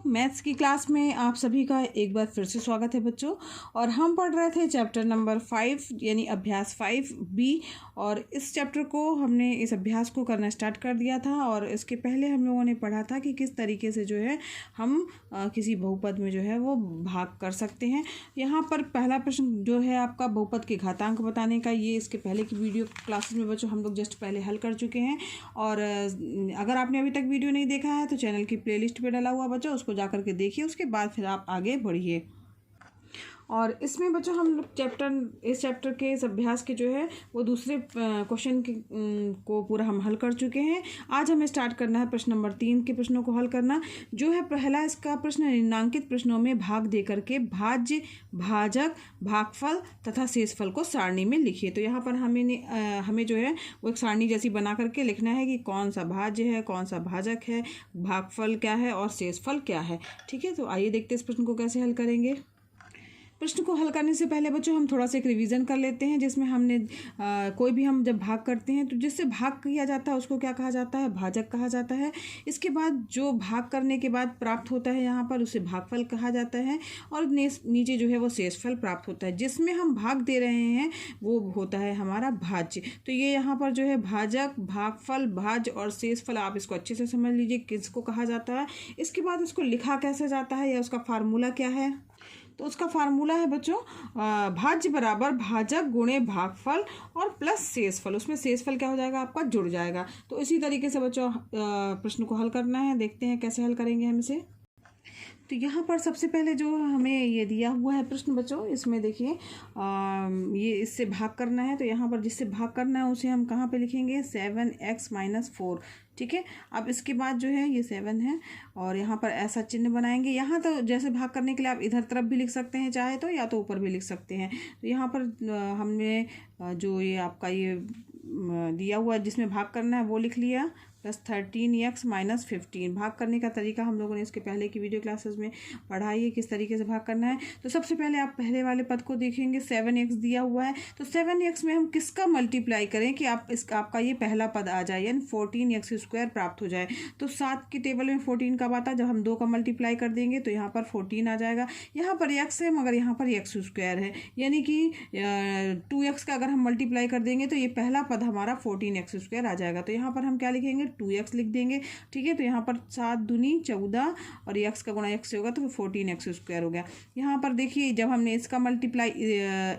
Maths की class में आप सभी का एक बार फिर से स्वागत है बच्चों। और हम पढ़ रहे थे चैप्टर नंबर 5 यानी अभ्यास 5B। और इस चैप्टर को हमने इस अभ्यास को करना स्टार्ट कर दिया था। और इसके पहले हम लोगों ने पढ़ा था कि किस तरीके से जो है हम किसी बहुपद में जो है वो भाग कर सकते हैं। यहाँ पर पहला प्रश्न जो है आपका बहुपद के घातांक बताने का, ये इसके पहले की वीडियो क्लासेस में बच्चों हम लोग जस्ट पहले हल कर चुके हैं। और अगर आपने अभी तक वीडियो नहीं देखा है तो चैनल की प्लेलिस्ट पे डाला हुआ बच्चों, उसको जाकर के देखिए, उसके बाद फिर आप आगे बढ़िए। और इसमें बच्चों हम लोग इस चैप्टर के इस अभ्यास के जो है वो दूसरे क्वेश्चन को पूरा हम हल कर चुके हैं। आज हमें स्टार्ट करना है प्रश्न नंबर 3 के प्रश्नों को हल करना। जो है पहला इसका प्रश्न, निम्नांकित प्रश्नों में भाग दे करके भाज्य, भाजक, भागफल तथा शेषफल को सारणी में लिखिए। तो यहाँ पर हमें जो है वो एक सारणी जैसी बना करके लिखना है कि कौन सा भाज्य है, कौन सा भाजक है, भागफल क्या है और शेषफल क्या है। ठीक है, तो आइए देखते हैं इस प्रश्न को कैसे हल करेंगे। प्रश्न को हल करने से पहले बच्चों हम थोड़ा सा एक रिवीजन कर लेते हैं, जिसमें हमने कोई भी हम जब भाग करते हैं तो जिससे भाग किया जाता है उसको क्या कहा जाता है, भाजक कहा जाता है। इसके बाद जो भाग करने के बाद प्राप्त होता है यहाँ पर उसे भागफल कहा जाता है। और नीचे जो है वो शेषफल प्राप्त होता है। जिसमें हम भाग दे रहे हैं वो होता है हमारा भाज्य। तो ये यहाँ पर जो है भाजक, भागफल, भाज्य और शेषफल, आप इसको अच्छे से समझ लीजिए किसको कहा जाता है। इसके बाद उसको लिखा कैसे जाता है या उसका फार्मूला क्या है। तो उसका फार्मूला है बच्चों भाज्य बराबर भाजक गुणे भागफल और प्लस शेषफल। उसमें शेषफल क्या हो जाएगा आपका, जुड़ जाएगा। तो इसी तरीके से बच्चों प्रश्न को हल करना है। देखते हैं कैसे हल करेंगे हम इसे। तो यहाँ पर सबसे पहले जो हमें ये दिया हुआ है प्रश्न बच्चों, इसमें देखिए ये इससे भाग करना है। तो यहाँ पर जिससे भाग करना है उसे हम कहाँ पे लिखेंगे, 7x-4। ठीक है, अब इसके बाद जो है ये 7 है और यहाँ पर ऐसा चिन्ह बनाएंगे। यहाँ तो जैसे भाग करने के लिए आप इधर तरफ भी लिख सकते हैं चाहे तो, या तो ऊपर भी लिख सकते हैं। तो यहाँ पर हमने जो ये आपका ये दिया हुआ जिसमें भाग करना है वो लिख लिया, प्लस 13x-15। भाग करने का तरीका हम लोगों ने इसके पहले की वीडियो क्लासेस में पढ़ा है किस तरीके से भाग करना है। तो सबसे पहले आप पहले वाले पद को देखेंगे, 7x दिया हुआ है। तो 7x में हम किसका मल्टीप्लाई करें कि आपका ये पहला पद आ जाए, यानी 14x² प्राप्त हो जाए। तो 7 की टेबल में 14 कब आता है, जब हम 2 का मल्टीप्लाई कर देंगे तो यहाँ पर 14 आ जाएगा। यहाँ पर x है मगर यहाँ पर x² है, यानी कि 2x का अगर हम मल्टीप्लाई कर देंगे तो ये पहला पद हमारा 14x² आ जाएगा। तो यहाँ पर हम क्या लिखेंगे, 2x लिख देंगे। ठीक है, तो यहाँ पर 7 दूनी 14 और x का गुणा x से होगा तो 14x² हो गया। यहाँ पर देखिए जब हमने इसका मल्टीप्लाई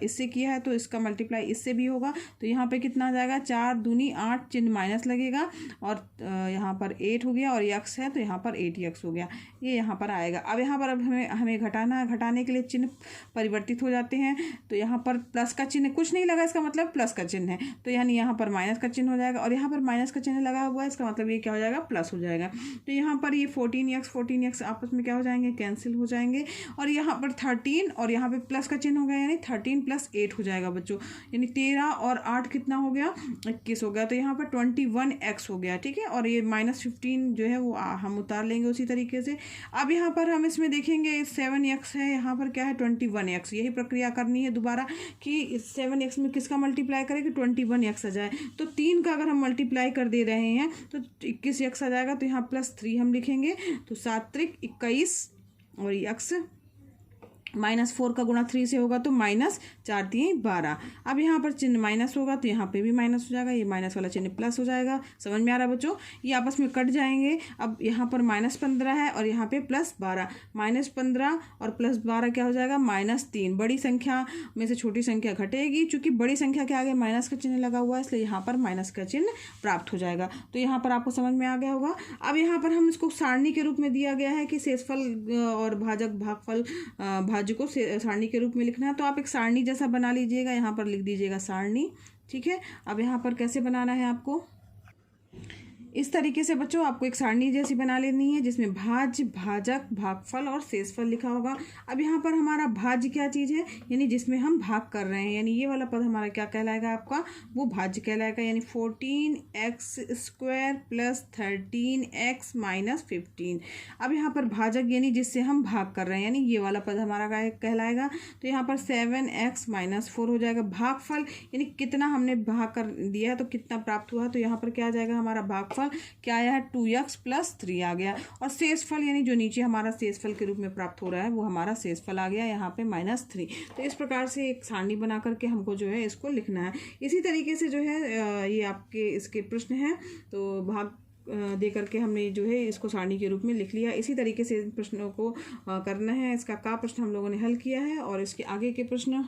इससे किया है तो इसका मल्टीप्लाई इससे भी होगा। तो यहाँ पे कितना आ जाएगा, 4 दूनी 8, चिन्ह माइनस लगेगा और यहाँ पर 8 हो गया और x है तो यहाँ पर 8x हो गया, ये यहाँ पर आएगा। अब यहाँ पर हमें घटाना है, घटाने के लिए चिन्ह परिवर्तित हो जाते हैं। तो यहाँ पर प्लस का चिन्ह कुछ नहीं लगा, इसका मतलब प्लस का चिन्ह है, तो यानी यहाँ पर माइनस का चिन्ह हो जाएगा। और यहाँ पर माइनस का चिन्ह लगा हुआ है, इसका मतलब ये क्या हो जाएगा, प्लस हो जाएगा। तो यहाँ पर ये 14x आपस में क्या हो जाएंगे, कैंसिल हो जाएंगे। और यहाँ पर 13 और यहाँ पे प्लस का चिन्ह हो गया, यानी 13 + 8 हो जाएगा बच्चों, यानी 13 और 8 कितना हो गया, 21 हो गया। तो यहाँ पर 21x हो गया। ठीक है, और ये -15 जो है वो हम उतार लेंगे उसी तरीके से। अब यहाँ पर हम इसमें देखेंगे 7x है, यहाँ पर क्या है 21x। यही प्रक्रिया करनी है दोबारा कि 7x में किसका मल्टीप्लाई करें कि 21x आ जाए। तो 3 का अगर हम मल्टीप्लाई कर दे रहे हैं तो 21x आ जाएगा। तो यहाँ +3 हम लिखेंगे, तो 7 × 21 और x -4 का गुणा 3 से होगा तो -4 × 3 = 12। अब यहाँ पर चिन्ह माइनस होगा तो यहाँ पे भी माइनस हो जाएगा, ये माइनस वाला चिन्ह प्लस हो जाएगा। समझ में आ रहा है बच्चों, ये आपस में कट जाएंगे। अब यहाँ पर -15 है और यहाँ पे +12, -15 और +12 क्या हो जाएगा, -3। बड़ी संख्या में से छोटी संख्या घटेगी, चूंकि बड़ी संख्या के आगे माइनस का चिन्ह लगा हुआ है इसलिए यहाँ पर माइनस का चिन्ह प्राप्त हो जाएगा। तो यहाँ पर आपको समझ में आ गया होगा। अब यहाँ पर हम इसको सारणी के रूप में दिया गया है कि शेषफल और भाजक, भागफल, भाज्य को सारणी के रूप में लिखना है। तो आप एक सारणी जैसा बना लीजिएगा, यहाँ पर लिख दीजिएगा सारणी। ठीक है, अब यहाँ पर कैसे बनाना है आपको, इस तरीके से बच्चों आपको एक सारणी जैसी बना लेनी है जिसमें भाज्य, भाजक, भागफल और शेषफल लिखा होगा। अब यहाँ पर हमारा भाज्य क्या चीज़ है, यानी जिसमें हम भाग कर रहे हैं, यानी ये वाला पद हमारा क्या कहलाएगा, आपका वो भाज्य कहलाएगा। यानी 14x² + 13x - 15। अब यहाँ पर भाजक यानी जिससे हम भाग कर रहे हैं, यानी ये वाला पद हमारा कहलाएगा। तो यहाँ पर 7x - 4 हो जाएगा। भागफल यानी कितना हमने भाग कर दिया है तो कितना प्राप्त हुआ, तो यहाँ पर क्या आ जाएगा हमारा भागफल शेषफल क्या आया है, 2x + 3 आ गया। और शेषफल यानी जो नीचे हमारा शेषफल के रूप में प्राप्त हो रहा है वो हमारा शेषफल आ गया यहाँ पे -3। तो इस प्रकार से एक सारणी बना करके हमको जो है इसको लिखना है। इसी तरीके से जो है ये आपके इसके प्रश्न हैं, तो भाग दे करके हमने जो है इसको सारणी के रूप में लिख लिया। इसी तरीके से इन प्रश्नों को करना है। इसका का प्रश्न हम लोगों ने हल किया है और इसके आगे के प्रश्न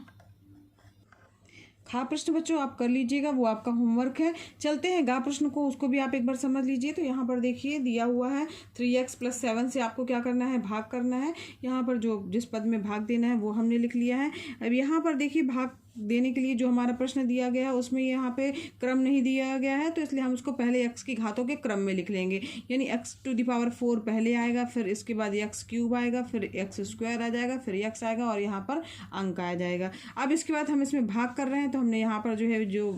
खा प्रश्न बच्चों आप कर लीजिएगा, वो आपका होमवर्क है। चलते हैं गा प्रश्न को, उसको भी आप एक बार समझ लीजिए। तो यहाँ पर देखिए दिया हुआ है 3x + 7 से आपको क्या करना है, भाग करना है। यहाँ पर जो जिस पद में भाग देना है वो हमने लिख लिया है। अब यहाँ पर देखिए भाग देने के लिए जो हमारा प्रश्न दिया गया है उसमें यहाँ पे क्रम नहीं दिया गया है, तो इसलिए हम उसको पहले x की घातों के क्रम में लिख लेंगे। यानी x⁴ पहले आएगा, फिर इसके बाद x³ आएगा, फिर x² आ जाएगा, फिर x आएगा और यहाँ पर अंक आ जाएगा। अब इसके बाद हम इसमें भाग कर रहे हैं, तो हमने यहाँ पर जो है जो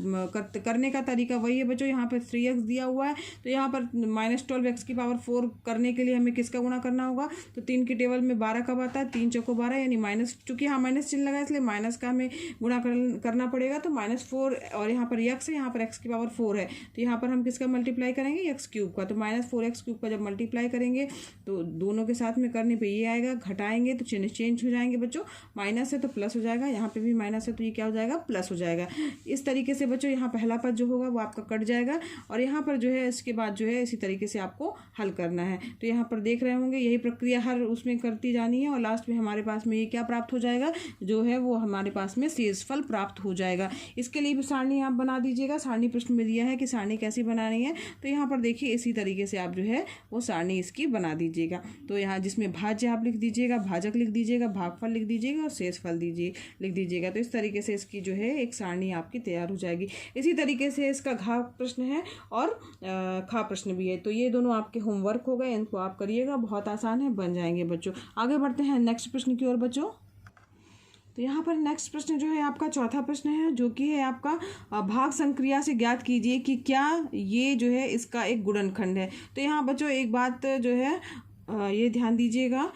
करने का तरीका वही है बच्चों। यहाँ पर 3x दिया हुआ है, तो यहाँ पर -12x⁴ करने के लिए हमें किसका गुणा करना होगा, तो 3 की टेबल में 12 कब आता है, 3 चौको 12, यानी माइनस, चूंकि यहाँ माइनस चिन्ह लगा इसलिए माइनस का हमें गुणा करना पड़ेगा। तो -4 और यहाँ पर x है, यहाँ पर x⁴ है, तो यहाँ पर हम किसका मल्टीप्लाई करेंगे, x³ का। तो -4x³ का जब मल्टीप्लाई करेंगे तो दोनों के साथ में करने पे ये आएगा, घटाएंगे तो चिन्ह चेंज हो जाएंगे बच्चों। माइनस है तो प्लस हो जाएगा, यहाँ पे भी माइनस है तो ये क्या हो जाएगा, प्लस हो जाएगा। इस तरीके से बच्चों यहाँ पहला पद जो होगा वो आपका कट जाएगा और यहाँ पर जो है इसके बाद जो है इसी तरीके से आपको हल करना है। तो यहाँ पर देख रहे होंगे यही प्रक्रिया हर उसमें करती जानी है और लास्ट में हमारे पास में ये क्या प्राप्त हो जाएगा, जो है वो हमारे पास में शेषफल प्राप्त हो जाएगा। इसके लिए भी सारणी आप बना दीजिएगा। सारणी प्रश्न में दिया है कि सारणी कैसी बनानी है, तो यहाँ पर देखिए इसी तरीके से आप जो है वो सारणी इसकी बना दीजिएगा। तो यहाँ जिसमें भाज्य आप लिख दीजिएगा, भाजक लिख दीजिएगा, भागफल लिख दीजिएगा और शेषफल लिख दीजिएगा। तो इस तरीके से इसकी जो है एक सारणी आपकी तैयार हो जाएगी। इसी तरीके से इसका घा प्रश्न है और खा प्रश्न भी है। तो ये दोनों आपके होमवर्क हो गए, इनको आप करिएगा, बहुत आसान है, बन जाएंगे बच्चों। आगे बढ़ते हैं नेक्स्ट प्रश्न की ओर बच्चों। तो यहाँ पर नेक्स्ट प्रश्न जो है आपका चौथा प्रश्न है, जो कि है आपका भाग संक्रिया से ज्ञात कीजिए कि क्या ये जो है इसका एक गुणनखंड है। तो यहाँ बच्चों एक बात जो है ये ध्यान दीजिएगा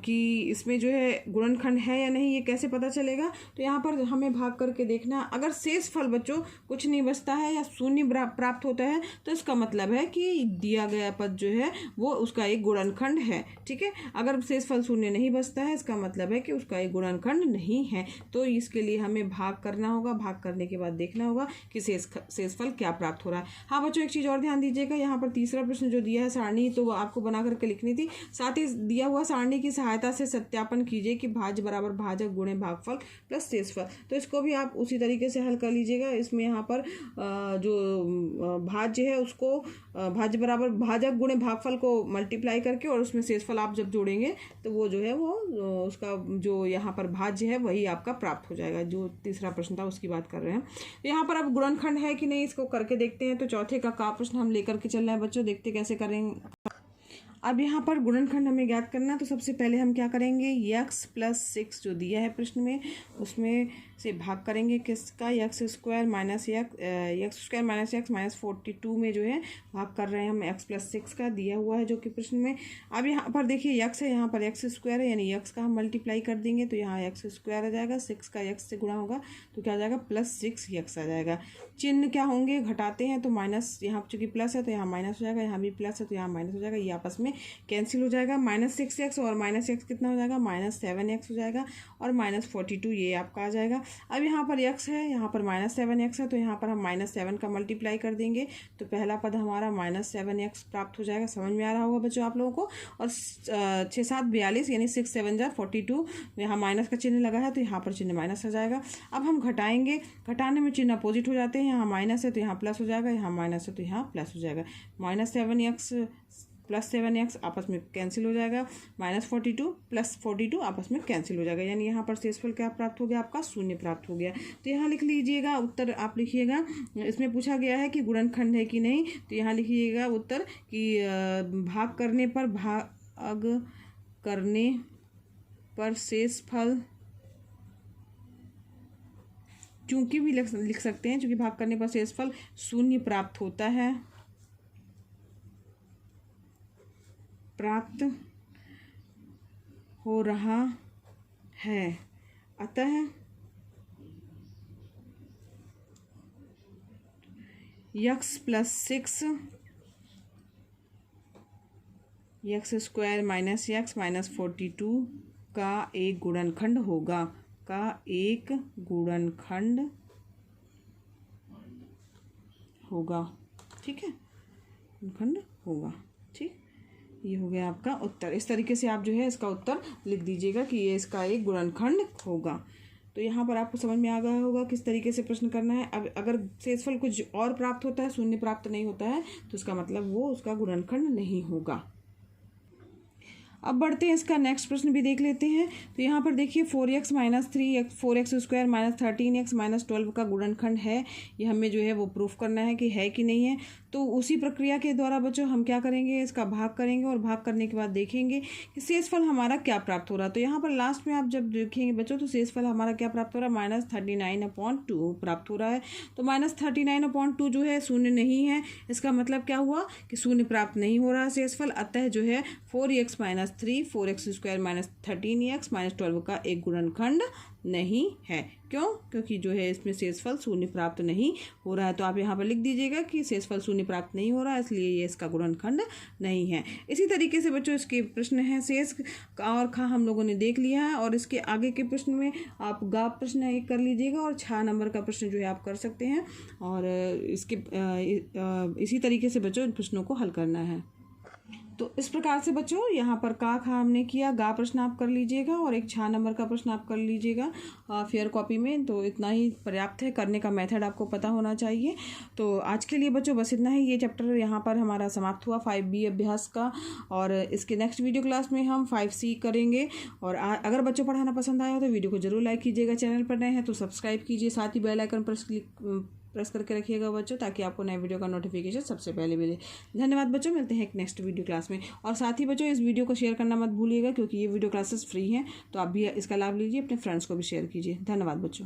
कि इसमें जो है गुणनखंड है या नहीं, ये कैसे पता चलेगा। तो यहाँ पर हमें भाग करके देखना, अगर शेषफल बच्चों कुछ नहीं बचता है या शून्य प्राप्त होता है तो इसका मतलब है कि दिया गया पद जो है वो उसका एक गुणनखंड है। ठीक है, अगर शेषफल शून्य नहीं बचता है इसका मतलब है कि उसका एक गुणनखंड नहीं है। तो इसके लिए हमें भाग करना होगा, भाग करने के बाद देखना होगा कि शेषफल क्या प्राप्त हो रहा है। हाँ बच्चों एक चीज़ और ध्यान दीजिएगा, यहाँ पर तीसरा प्रश्न जो दिया है सारणी, तो वो आपको बना करके लिखनी थी। साथ ही दिया हुआ सारणी की सहायता से सत्यापन कीजिए कि भाज्य बराबर भाजक गुणे भागफल प्लस शेषफल। तो इसको भी आप उसी तरीके से हल कर लीजिएगा। इसमें यहाँ पर जो भाज्य है उसको भाज्य बराबर भाजक गुणे भागफल को मल्टीप्लाई करके और उसमें शेषफल आप जब जोड़ेंगे तो वो जो है वो उसका जो यहाँ पर भाज्य है वही आपका प्राप्त हो जाएगा। जो तीसरा प्रश्न था उसकी बात कर रहे हैं। तो यहाँ पर अब गुणनखंड है कि नहीं इसको करके देखते हैं। तो चौथे का प्रश्न हम लेकर के चल रहे हैं बच्चों, देखते कैसे करेंगे। अब यहाँ पर गुणनखंड हमें ज्ञात करना, तो सबसे पहले हम क्या करेंगे, x + 6 जो दिया है प्रश्न में उसमें से भाग करेंगे किसका, x² - x -42 में जो है भाग कर रहे हैं हम x + 6 का, दिया हुआ है जो कि प्रश्न में। अब यहाँ पर देखिए x है, यहाँ पर x² है, यानी x का हम मल्टीप्लाई कर देंगे तो यहाँ x² आ जाएगा, 6 का x से गुणा होगा तो क्या आ जाएगा, +6x आ जाएगा। चिन्ह क्या होंगे, घटाते हैं तो माइनस, यहाँ चूँकि प्लस है तो यहाँ माइनस हो जाएगा, यहाँ भी प्लस है तो यहाँ माइनस हो जाएगा, ये आपस में कैंसिल हो जाएगा। -6x और -x कितना हो जाएगा, -7x हो जाएगा और -42 ये आपका आ जाएगा। अब यहाँ पर x है, यहाँ पर -7x है, तो यहाँ पर हम -7 का मल्टीप्लाई कर देंगे तो पहला पद हमारा -7x प्राप्त हो जाएगा। समझ में आ रहा होगा बच्चों आप लोगों को। और 6 7 42 यानी 6 7 जा 42, यहाँ माइनस का चिन्ह लगा है तो यहाँ पर चिन्ह माइनस आ जाएगा। अब हम घटाएंगे, घटाने में चिन्ह अपोजिट हो जाते हैं, यहाँ माइनस है तो यहाँ प्लस हो जाएगा, यहाँ माइनस है तो यहाँ प्लस हो जाएगा। -7x + 7x आपस में कैंसिल हो जाएगा, -42 + 42 आपस में कैंसिल हो जाएगा, यानी यहाँ पर शेषफल क्या प्राप्त हो गया, आपका शून्य प्राप्त हो गया। तो यहाँ लिख लीजिएगा उत्तर, आप लिखिएगा, इसमें पूछा गया है कि गुणनखंड है कि नहीं, तो यहाँ लिखिएगा उत्तर कि भाग करने पर शेषफल, चूंकि भी लिख सकते हैं, चूंकि भाग करने पर शेषफल शून्य प्राप्त होता है, प्राप्त हो रहा है, अतः x + 6 x square minus x minus 42 का एक गुणनखंड होगा, का एक गुणनखंड होगा। ठीक है, गुणनखंड होगा। ठीक, ये हो गया आपका उत्तर। इस तरीके से आप जो है इसका उत्तर लिख दीजिएगा कि ये इसका एक गुणनखंड होगा। तो यहाँ पर आपको समझ में आ गया होगा किस तरीके से प्रश्न करना है। अब अगर शेषफल कुछ और प्राप्त होता है, शून्य प्राप्त नहीं होता है, तो इसका मतलब वो उसका गुणनखंड नहीं होगा। अब बढ़ते हैं, इसका नेक्स्ट प्रश्न भी देख लेते हैं। तो यहाँ पर देखिए 4x minus 3x 4x square minus 13x minus 12 का गुणनखंड है। ये हमें जो है वो प्रूफ करना है कि है कि नहीं है। तो उसी प्रक्रिया के द्वारा बच्चों हम क्या करेंगे, इसका भाग करेंगे और भाग करने के बाद देखेंगे कि शेषफल हमारा क्या प्राप्त हो रहा है। तो यहाँ पर लास्ट में आप जब देखेंगे बच्चों तो शेषफल हमारा क्या प्राप्त हो रहा है, -39/2 प्राप्त हो रहा है। तो -39/2 जो है शून्य नहीं है, इसका मतलब क्या हुआ कि शून्य प्राप्त नहीं हो रहा है शेषफल। अतः जो है 4x minus 3 4x square minus 13x minus 12 का एक गुणनखंड नहीं है। क्यों? क्योंकि जो है इसमें शेषफल शून्य प्राप्त नहीं हो रहा है। तो आप यहाँ पर लिख दीजिएगा कि शेषफल शून्य प्राप्त नहीं हो रहा है, इसलिए ये इसका गुणनखंड नहीं है। इसी तरीके से बच्चों इसके प्रश्न हैं शेष और खा हम लोगों ने देख लिया है, और इसके आगे के प्रश्न में आप गा प्रश्न एक कर लीजिएगा और 6 नंबर का प्रश्न जो है आप कर सकते हैं। और इसके इसी तरीके से बच्चों इन प्रश्नों को हल करना है। तो इस प्रकार से बच्चों यहाँ पर का खा हमने किया, गा प्रश्न आप कर लीजिएगा और एक 6 नंबर का प्रश्न आप कर लीजिएगा फेयर कॉपी में। तो इतना ही पर्याप्त है, करने का मेथड आपको पता होना चाहिए। तो आज के लिए बच्चों बस इतना ही। ये चैप्टर यहाँ पर हमारा समाप्त हुआ 5B अभ्यास का, और इसके नेक्स्ट वीडियो क्लास में हम 5C करेंगे। और अगर बच्चों पढ़ाना पसंद आया हो तो वीडियो को जरूर लाइक कीजिएगा, चैनल पर नए हैं तो सब्सक्राइब कीजिए, साथ ही बेल आइकन प्रेस करके रखिएगा बच्चों, ताकि आपको नए वीडियो का नोटिफिकेशन सबसे पहले मिले। धन्यवाद बच्चों, मिलते हैं एक नेक्स्ट वीडियो क्लास में। और साथ ही बच्चों इस वीडियो को शेयर करना मत भूलिएगा, क्योंकि ये वीडियो क्लासेस फ्री हैं, तो आप भी इसका लाभ लीजिए, अपने फ्रेंड्स को भी शेयर कीजिए। धन्यवाद बच्चों।